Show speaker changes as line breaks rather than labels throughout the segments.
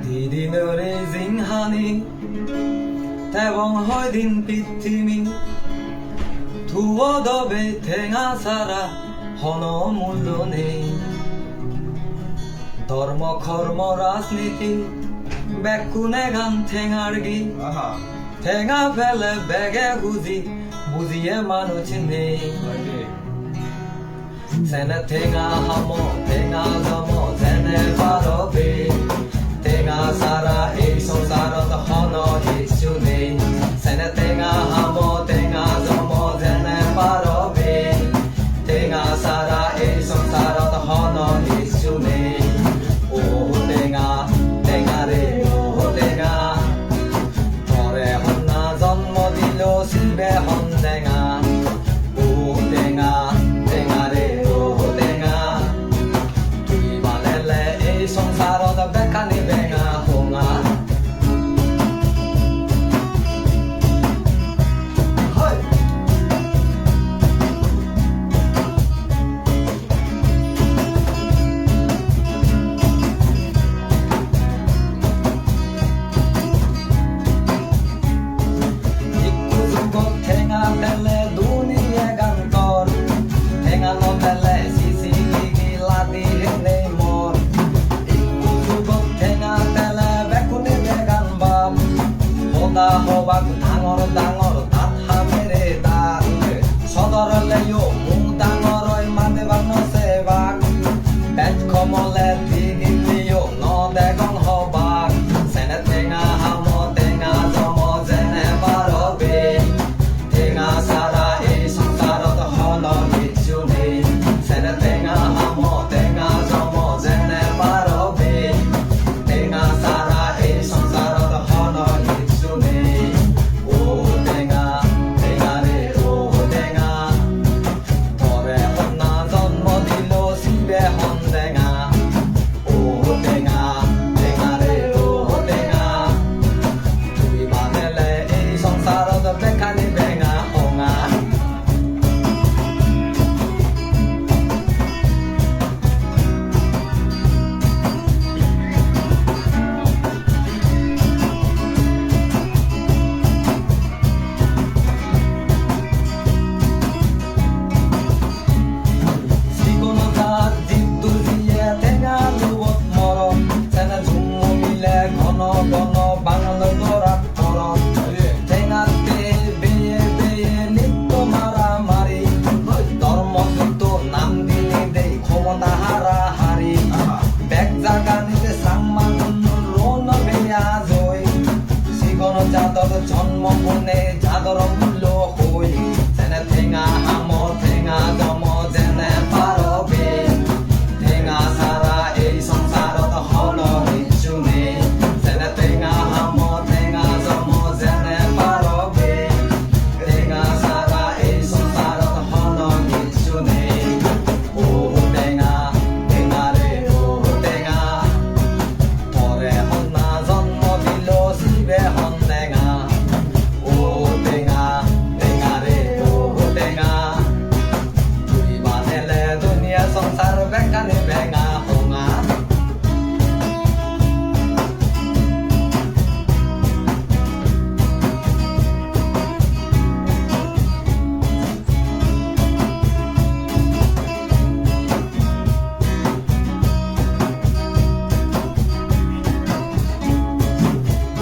디디너리 징하니 대봉허딘 비티미 두어더베 탱아사라 হন মূল্য নেই ধর্ম কর্ম রাজনীতি বেকুনে গান ঠেঙার গি ঠেঙা ফেলে বেগে বুঝিয়ে মানুষ নেই সেনে ঠেঙা হাম ঠেঙা জম যেনে পারবে ঠেঙা সারা এই সংসারত হন কিছু নেই সেনে ঠেঙা হাম ঠেঙা জম যেনে পারবে ঠেঙা সারা এই সংসারত হন কিছু নেই ও ঠেঙা ঠেঙা রে ও ঠেঙা তরে হন্না জন্ম দিল শিবে হন ঠেঙা ও ঠেঙা ঠেঙা রে ও ঠেঙা তুই বানেলে এই সংসারত বেকানি বেঙা হোঙা হবাক ডাঙৰ ডাঙৰ তাত হামেৰে দাঁত সদৰলেও মুখ ডাঙৰৈ মাতিবাক নচেবাক পেট কমলে দিগিলেও নদেগং হবাক যেনে টেঙা হাম টেঙা জম যেনে পাৰবে টেঙা চাৰা এই সংসাৰত হন কিছু নেই যেনে টেঙা হাম টেঙা জম যেনে পাৰবে টেঙা চাৰা এই সংসাৰত হন কিছু নেই ও টেঙা টেঙা রে ও টেঙা তরে হন্না জন্ম দিল শিবে হন টেঙা ও টেঙা টেঙা রে ও টেঙা তুই বানেলে এই সংসারত বেখানি বেঙা হোঙা জন্ম কোনে জাগর মূল্য হই যেনে ঠেঙা হাম ঠেঙা জম যেনে পারবে ঠেঙা সারা এই সংসারত হন কিছু নেই যেনে ঠেঙা হাম ঠেঙা জম যেনে পারবে ঠেঙা সারা এই সংসারত হন কিছু নেই ও ঠেঙা ঠেঙা রে ও ঠেঙা তরে হন্না জন্ম দিল শিবে হন ঠেঙা সংসার বেকানি বেঙা হোঙা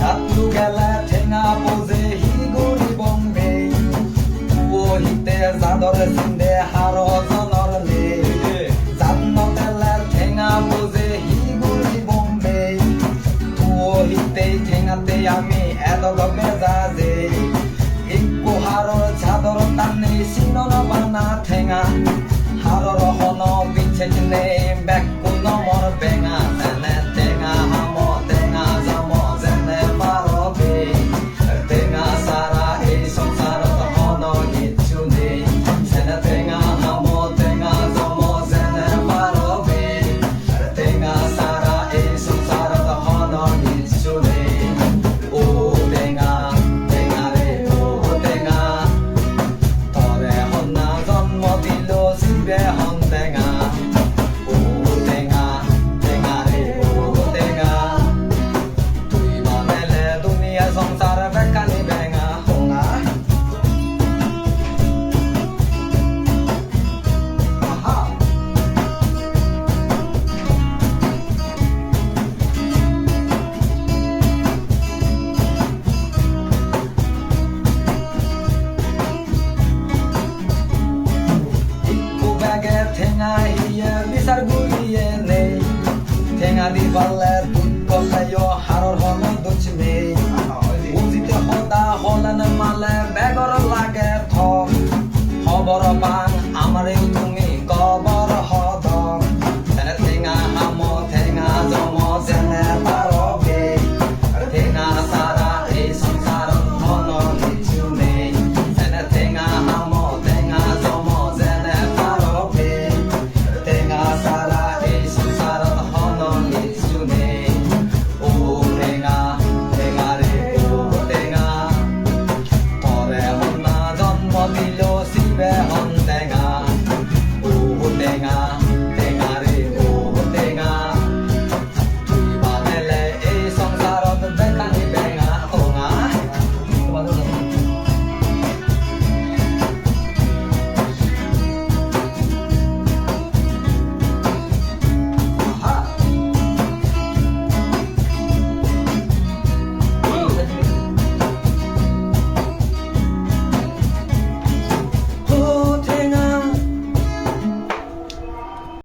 রাতলু গেলা ঠেঙা বোঝে হিগুড়ি বম্বে ও হিতে জাদর সিন্দে হার জনর নে আমি এদগ মেজাজে একো হাৰৰ চাদৰ টানি চিনন বানা ঠেঙা হাৰৰ হন বিছে কিনে বেক